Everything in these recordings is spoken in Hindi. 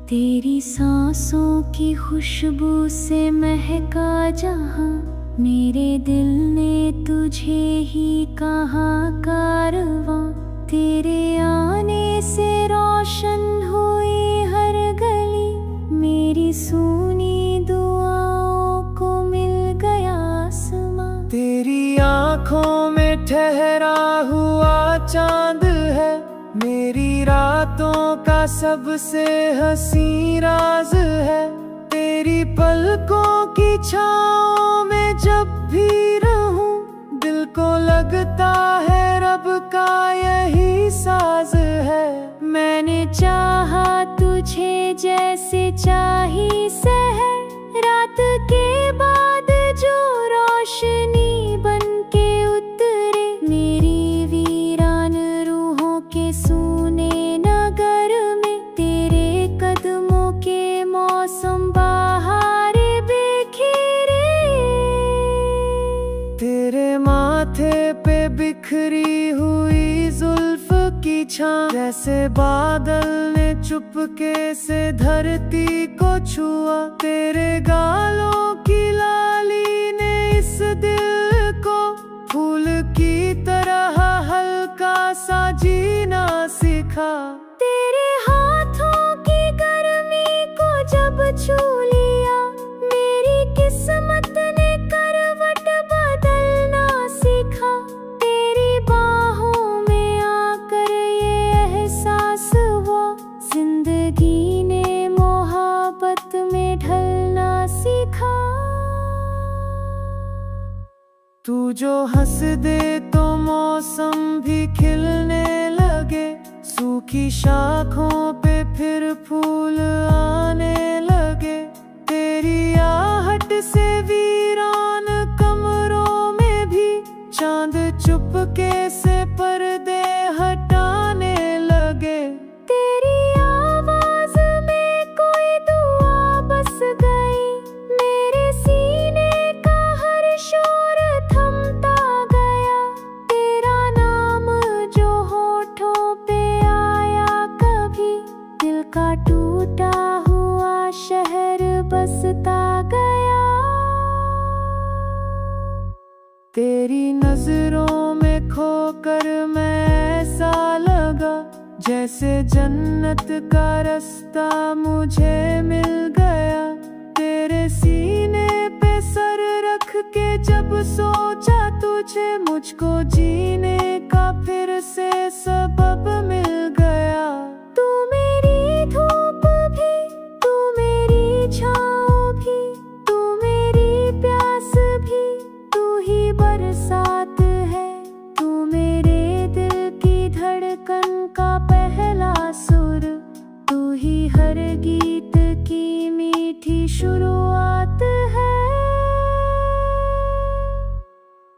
तेरी सांसों की खुशबू से महका जहां, मेरे दिल ने तुझे ही कहा कारवां। तेरे आने से रोशन हुई हर गली, मेरी सुनी दुआओं को मिल गया आसमां। तेरी आँखों में ठहरा हुआ चांद है, मेरी रातों का सबसे हसीन राज है। तेरी पलकों की छाँव में जब भी रहूं, दिल को लगता है रब का यही साज है। मैंने चाहा तुझे जैसे चाही सहर, रात के बाद जो रोशनी बन के उतरे, मेरी वीरान रूहों के सूने नगर में। तेरे कदमों के मौसम बहारे बिखरे, तेरे माथे पे बिखरी हुई जुल्फ की छां, जैसे बादल ने चुपके से धरती को छुआ। तेरे गालों की लाली ने इस दिल को फूल की तरह हल्का सा जीना सिखा। तेरे हाथों की गर्मी को जब छू लिया, मेरी किस्मत ने करवट बदलना सीखा। तेरी बाहों में आकर ये एहसास हुआ, जिंदगी ने मोहब्बत में ढलना सीखा। तू जो हंस दे तो मौसम भी खिलने लगे, सूखी शाखों पे फिर फूल आने लगे। तेरी आहट से वीरान कमरों में भी चांद चुपके से पर्दे हटाने लगे। तेरी आवाज में कोई दुआ बस गई, मेरे सीने का हर शोर थमता गया। तेरा नाम जो होठों पे आया कभी, दिल का टूटा हुआ शहर बसता गया। तेरी नजरों में खोकर मैं ऐसा लगा, जैसे जन्नत का रास्ता मुझे मिल गया। तेरे सीने पे सर रख के जब सोचा तुझे, मुझको जीने का फिर से सबब मिल गया। तू मेरी धूप भी, तू मेरी छाँव भी, तू मेरी प्यास भी, तू ही बरसात है। तू मेरे दिल की धड़कन का पहला सुर, तू ही हर गीत की मीठी शुरुआत है।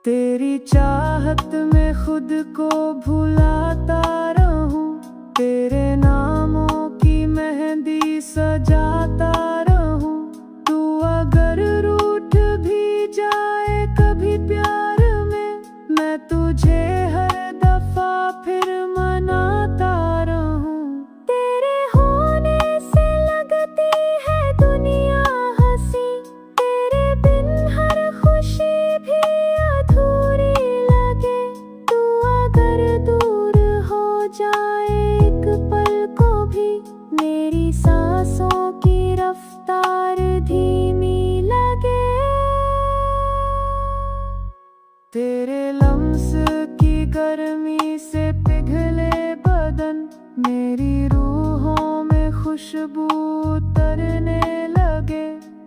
तेरी चाहत में खुद को भुलाता रहूं, तेरे नामों की मेहंदी सजाता रहूं। तू अगर रूठ भी जाए कभी प्यार में, मैं तुझे हर दफा फिर मनाता रहूं। तेरे होने से लगती है दुनिया हंसी, तेरे बिन हर खुशी भी अधूरी लगे। तू अगर दूर हो जाए एक पल को भी, मेरी सांसों की रफ्तार धीमी लगे। तेरे लम्स की गर्मी से पिघले बदन, मेरी रूहों में खुशबू उतरने लगे।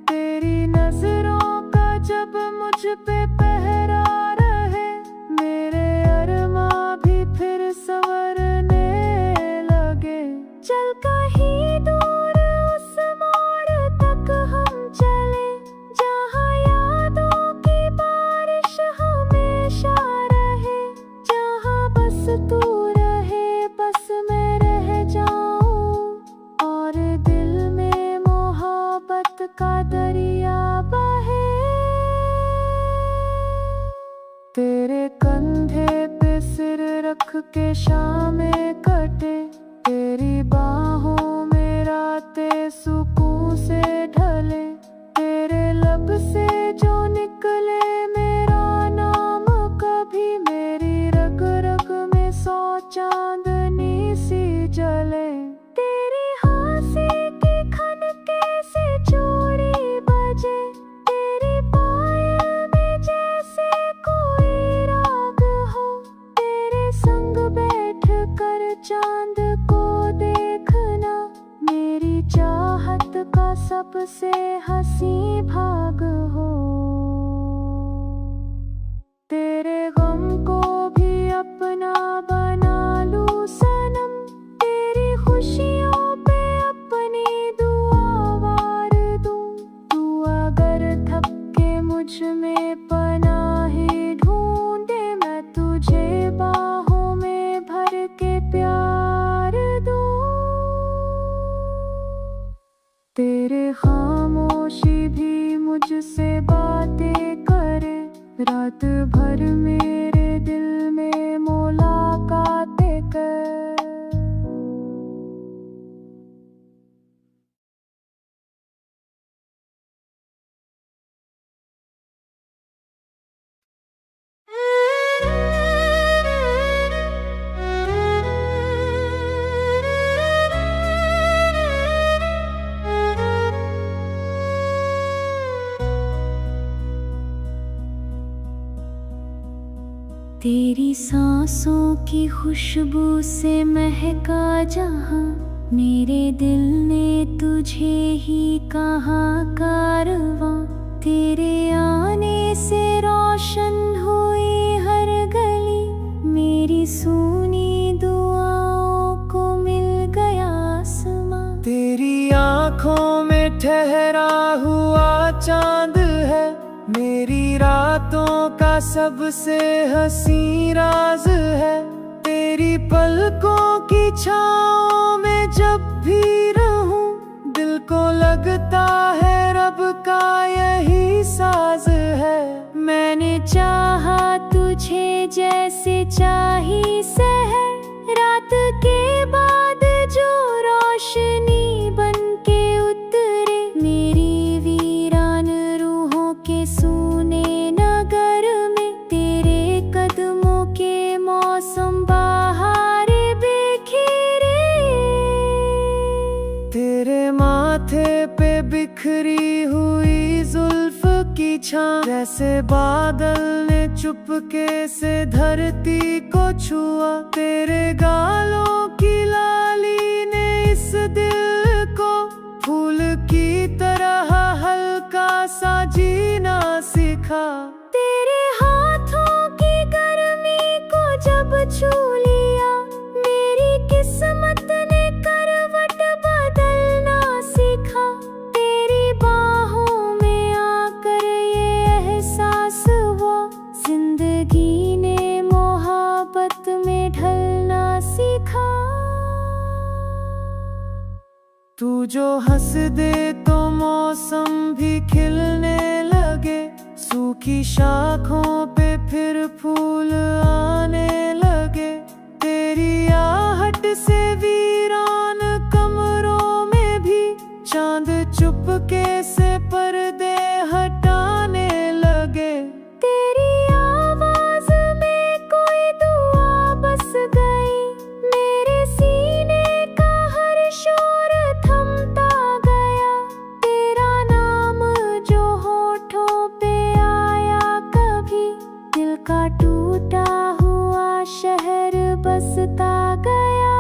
तेरी नजरों का जब मुझ पे पहरा रहे, मेरे अरमां भी फिर संवरने लगे। चल कहीं दूर उस मोड़ तक हम चले, जहाँ यादों की बारिश हमेशा रहे। जहाँ बस तू रहे, बस मैं रह जाऊं, और दिल में मोहब्बत का दरिया बहे। तेरे कंधे पे सिर रख के शामें कटे, तेरी बाहों में रातें सबसे हंसी भाग हो। तेरे गम को भी अपना बना लूं सनम, तेरी खुशियों पे अपनी दुआ वार दूं। तू अगर थक के मुझ में पनाहे ढूंढे, मैं तुझे बाहों में भर के प्यार दूं। तेरे खामोशी भी मुझसे बातें करे, रात भर मेरे दिल में मुलाकातें कर। तेरी सांसों की खुशबू से महका जहां, मेरे दिल ने तुझे ही कहा कारवां। तेरे आने से रोशन हुई हर गली, मेरी सुनी दुआओं को मिल गया आसमां। तेरी आँखों में ठहरा हुआ चांद है, मेरी रातों का सबसे हंसी राज है। तेरी पलकों की छाँव में जब भी रहूं, दिल को लगता है रब का यही साज है। मैंने चाहा तुझे जैसे चाही सहर, रात के बाद जो रोशनी बन के उतरे, मेरी वीरान रूहों के सूने नगर में। तेरे कदमों के मौसम बहारे बिखरे, तेरे माथे पे बिखरी हुई जुल्फ की छां, जैसे बादल ने चुपके से धरती को छुआ। तेरे गालों की लाली ने इस दिल को फूल की तरह हल्का सा जीना सिखा। तेरे हाथों की गर्मी को जब छू लिया, मेरी किस्मत ने करवट बदलना सीखा। तेरी बाहों में आकर ये एहसास हुआ, जिंदगी ने मोहब्बत में ढलना सीखा। तू जो हंस दे तो मौसम भी खिलने लगे, सूखी शाखों पे फिर फूल आने लगे। तेरी आहट से वीरान कमरों में भी चांद चुपके से पर्दे हटाने लगे। तेरी आवाज में कोई दुआ बस गई, मेरे सीने का हर शोर थमता गया। तेरा नाम जो होठों पे आया कभी, दिल का टूटा हुआ शहर बसता गया।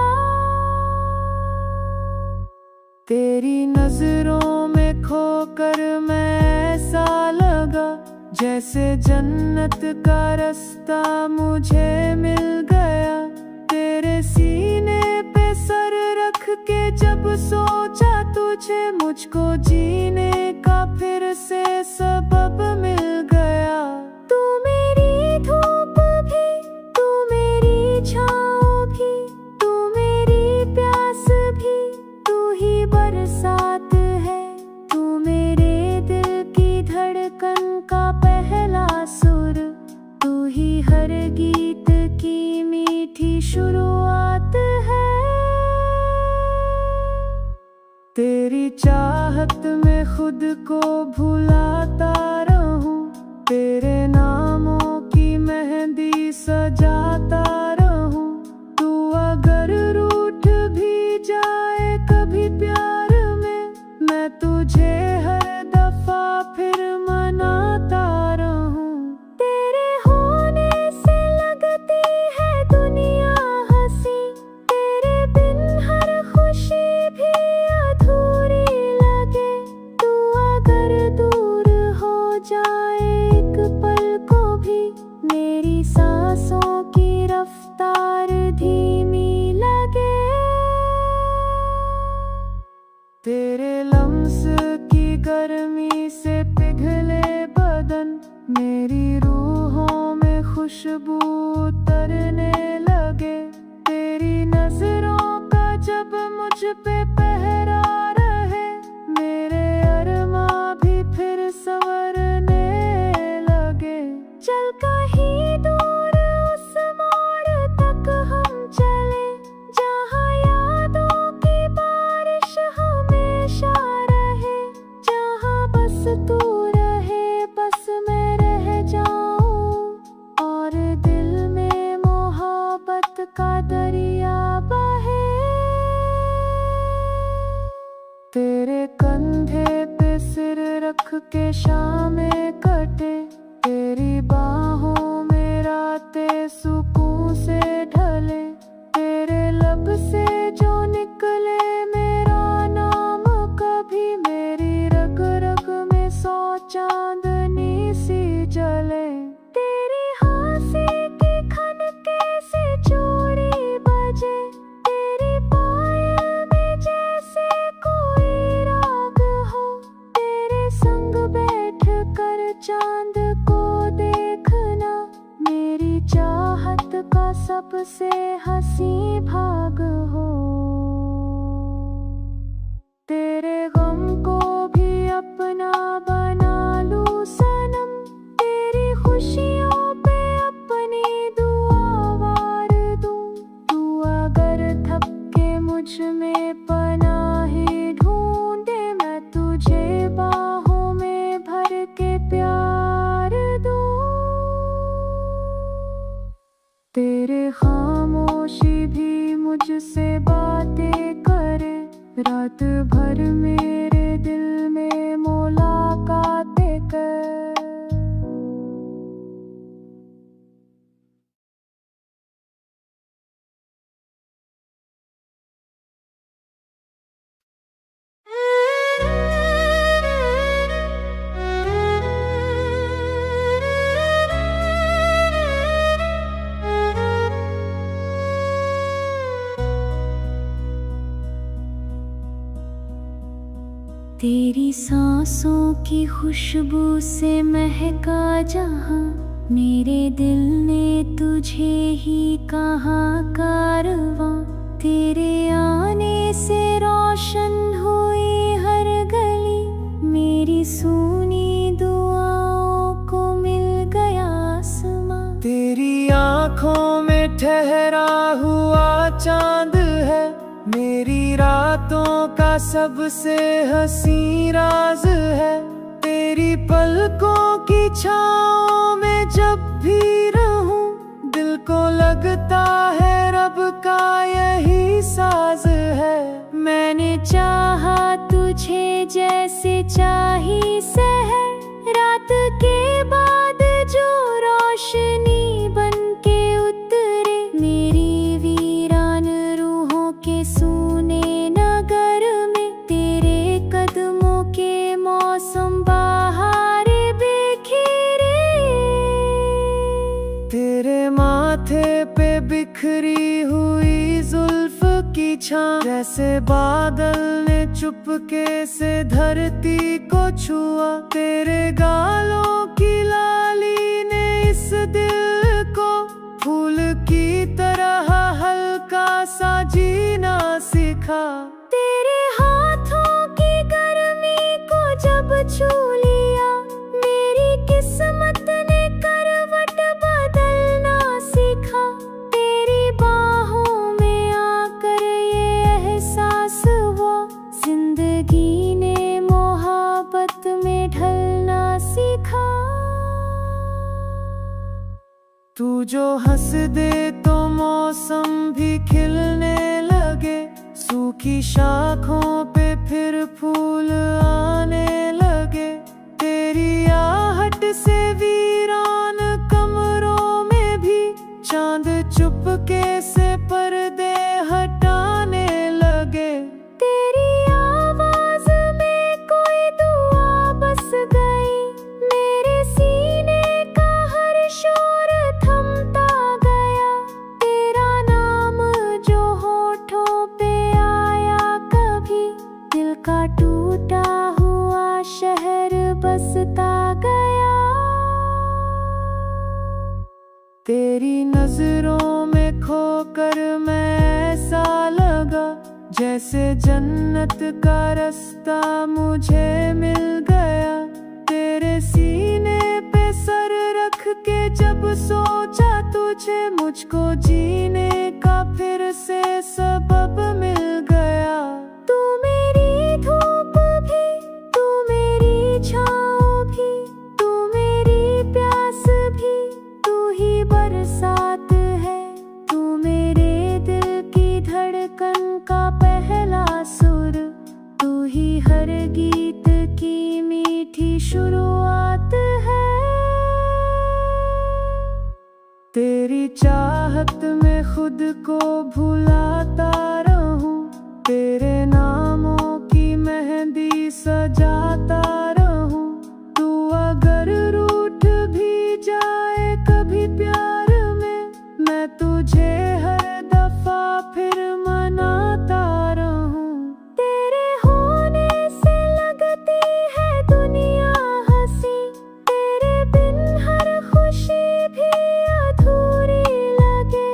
तेरी नजरों में खोकर मैं ऐसा लगा, जैसे जन्नत का रास्ता मुझे मिल गया। तेरे सीने पे सर रख के जब सोचा तुझे, मुझको जीने का फिर से सबब मिल गया। तू मेरी धूप भी, तू मेरी छाँव भी, तू मेरी प्यास भी, तू ही बरसात है। तू मेरे दिल की धड़कन का पहला सुर, तू ही हर गीत की मीठी शुरुआत है। तेरी चाहत में खुद को भुलाता रहूं, तेरे नामों की मेहंदी सजाता रहूं। तू अगर रूठ भी जाए कभी प्यार में, मैं तुझे हर दफा फिर मनाता रहूं। तेरे होने से लगती है दुनिया हंसी, तेरे बिन हर खुशी भी अधूरी लगे। तेरे लम्स की गर्मी से पिघले बदन, मेरी रूहों में खुशबू उतरने लगे। तेरी नजरों का जब मुझ पे पहरा रहे, मेरे अरमां भी फिर संवरने लगे। चल कहीं दूर उस मोड़ तक हम चले, जहाँ यादों की बारिश हमेशा रहे, जहाँ बस तू रहे बस मैं रह जाऊं, और दिल में मोहब्बत का दरिया बहे। तेरे कंधे पे सिर रख के शामें कटे, तेरी बाहों में रातें सुकून से ढले। तेरे लब से जो निकले मेरा नाम, कभी मेरी रग रग में 100 चांदनी सी जले। तेरी हंसी की खनके से चूड़ी बजे, तेरी पायल में जैसे कोई राग हो। तेरे संग बैठ कर चांद को देखना, मेरी चाहत का सबसे हंसी भाग हो। तेरे गम को भी अपना बना लूं सनम, तेरी खुशियों पे अपनी दुआ वार दूं। तू अगर थपके मुझ में पनाही ढूंढे, मैं तुझे बाहों में भर के प्यार दूं। तेरे खामोशी भी मुझसे बातें करे, रात भर मेरे दिल में मुलाकातें कर। तेरी सांसों की खुशबू से महका जहां, मेरे दिल ने तुझे ही कहा कारवां। तेरे आने से रोशन हुई हर गली, मेरी सुनी दुआओं को मिल गया आसमां। तेरी आँखों में ठहरा हुआ चांद है, मेरी रातों का सबसे हंसी राज है। तेरी पलकों की छाँव में जब भी रहूं, दिल को लगता है रब का यही साज है। मैंने चाहा तुझे जैसे चाही सहर, रात के बाद जो रोशनी बन के उतरे, मेरी वीरान रूहों के सूने नगर में। तेरे कदमों के मौसम बहारे बिखरे, तेरे माथे पे बिखरी हुई जुल्फ की छां, जैसे बादल ने चुपके से धरती को छुआ। तेरे गालों की लाली ने इस दिल को फूल की तरह हल्का सा जीना सिखा। तेरे हाथों की गर्मी को जब छू लिया, मेरी किस्मत ने करवट बदलना सीखा। तेरी बाहों में आकर ये एहसास हुआ, जिंदगी ने मोहब्बत में ढलना सीखा। तू जो हंस दे तो मौसम भी खिलने लगे, सूखी शाखों पे फिर फूल आने लगे। तेरी आहट से वीरान कमरों में भी चांद चुपके से पर्दे हटाने लगे। तेरी आवाज में कोई दुआ बस गई, मेरे सीने का हर शोर थमता गया। तेरा नाम जो होठों पे आया, कभी दिल का टूटा हुआ शहर बसता गया। तेरी नजरों में खोकर मैं ऐसा लगा जैसे जन्नत का रास्ता मुझे मिल गया। तेरे सीने पे सर रख के जब सोचा तुझे, मुझको जीने का फिर से सबब मिल गया। तू मेरी धूप भी, तू मेरी छाँव भी, तू मेरी प्यास भी, तू ही बरसात है। तू मेरे दिल की धड़कन का पहला सुर, तू ही हर गीत की मीठी शुरुआत है। तेरी चाहत में खुद को भुलाता रहूं, तेरे नामों की मेहंदी सजाता रहूं। तू अगर रूठ भी जाए कभी प्यार में, मैं तुझे हर दफा फिर मनाता रहूं। तेरे होने से लगती है दुनिया हंसी, तेरे बिन हर खुशी भी अधूरी लगे।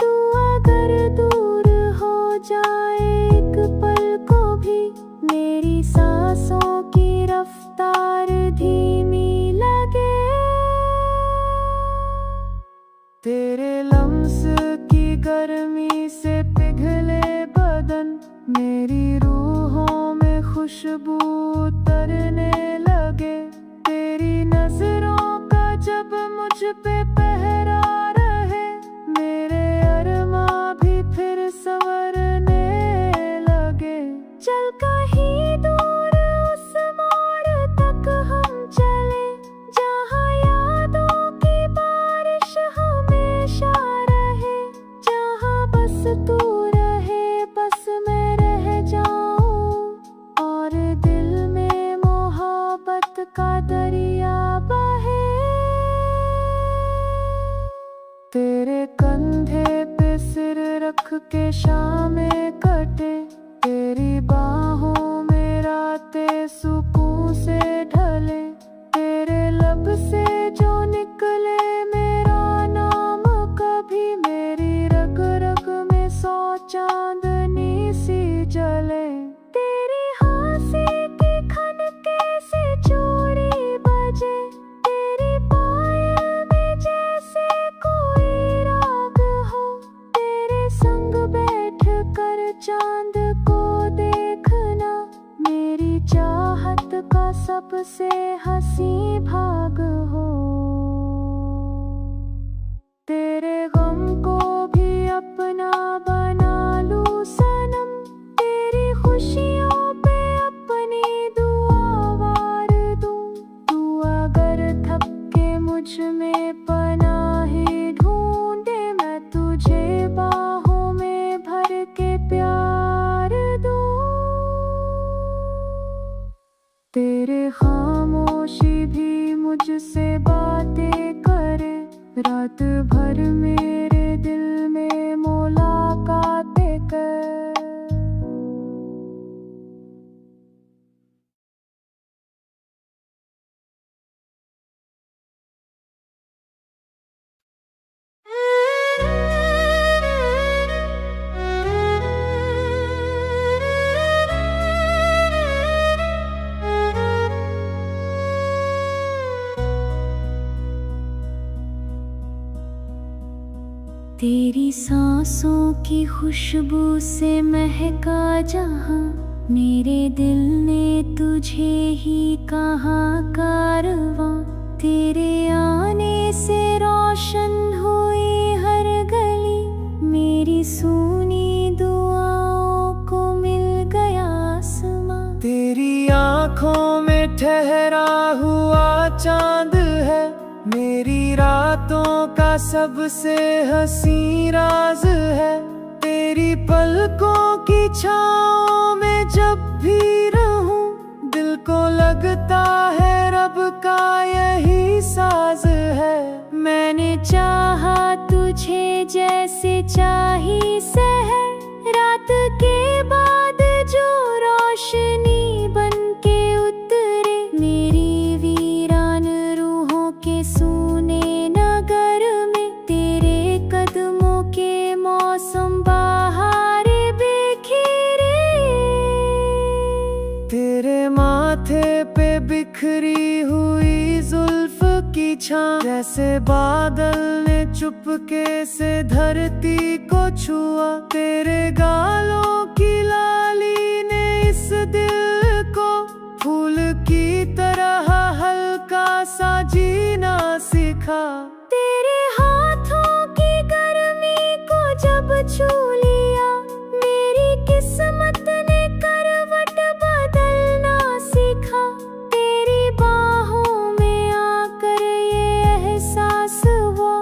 तू अगर दूर हो जाए एक पल को भी, मेरी सांसों की रफ्तार धीमी लगे। तेरे लम्स की गर्मी से पिघले बदन, मेरी रूहों में खुशबू उतरने लगे। तेरी नजरों का जब मुझ पे पहरा रहे, मेरे अरमां भी फिर संवरने लगे। चल कहीं दूर उस मोड़ तक हम चले, जहाँ यादों की बारिश हमेशा रहे। जहाँ बस तू रहे, बस मैं रह जाऊं, और दिल में मोहब्बत का दरिया बहे। तेरे कंधे पे सिर रख के शामें कटे, तेरी बाहों में रातें सुकून से ढले। तेरे लब से जो निकले मेरा नाम, कभी मेरी रग रग में 100 चांदनी सी जले। तेरी हंसी की खनके से चूड़ी बजे, तेरी पायल में जैसे कोई राग हो। तेरे संग बैठ कर चांद को देखना, मेरी चाहत का सबसे हंसी भाग हो। तेरे गम को भी अपना बना लूं सनम, तेरी खुशियों पे अपनी दुआ वार दूं। तू अगर थक के मुझ में पनाहे ढूंढे, मैं तुझे बाहों में भर के प्यार दूं। तेरे खामोशी भी मुझसे बातें करे, रात भर मेरे दिल में मुलाकातें कर। तेरी सांसों की खुशबू से महका जहां, मेरे दिल ने तुझे ही कहा कारवां। तेरे आने से रोशन हुई हर गली, मेरी सुनी दुआओं को मिल गया आसमां। तेरी आंखों में ठहरा हुआ चांद है, मेरी रातों का सबसे हंसी राज है। तेरी पलकों की छाँव में जब भी रहूं, दिल को लगता है रब का यही साज है। मैंने चाहा तुझे जैसे चाही सहर, रात के बाद जो रोशनी बिखरी हुई जुल्फ की छां, जैसे बादल ने चुपके से धरती को छुआ। तेरे गालों की लाली ने इस दिल को फूल की तरह हल्का सा जीना सिखा। तेरे हाथों की गर्मी को जब छू लिया, मेरी किस्मत ने करवट बदलना सीखा। तेरी बाहों में आकर ये एहसास हुआ,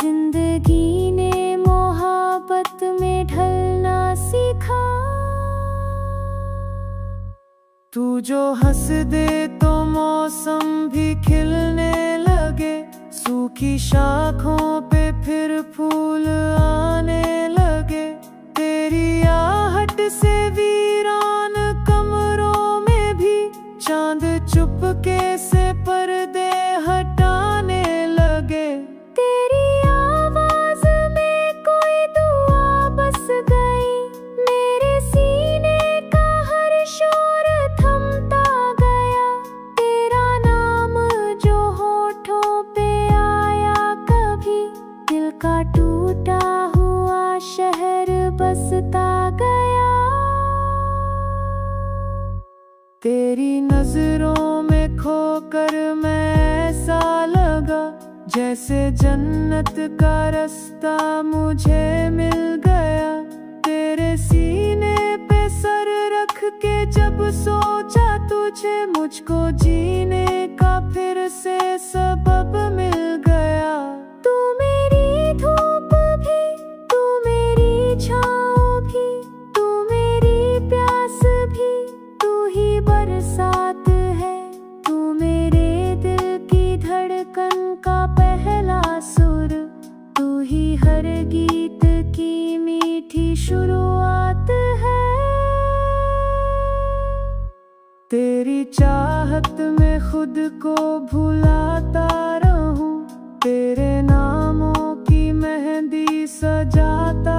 जिंदगी ने मोहब्बत में ढलना सीखा। तू जो हंस दे तो मौसम भी खिलने लगे, सूखी शाखों पे फिर फूल आने लगे। तेरी आहट से वीरान कमरों में भी चांद चुपके से पर्दे हटाने लगे। तेरी आवाज में कोई दुआ बस गई, मेरे सीने का हर शोर थमता गया। तेरा नाम जो होठों पे आया, कभी दिल का टूटा हुआ शहर बसता गया। तेरी नजरों में खोकर मैं ऐसा लगा, जैसे जन्नत का रास्ता मुझे मिल गया। तेरे सीने पे सर रख के जब सोचा तुझे, मुझको जीने का फिर से सबब मिल गया। तू मेरी धूप भी, तू मेरी छाँव भी, तू मेरी प्यास भी, तू ही बरसात है। तू मेरे दिल की धड़कन का पहला सुर, तू ही हर गीत की मीठी शुरुआत है। तेरी चाहत में खुद को भुलाता रहूं, तेरे नामों की मेहंदी सजाता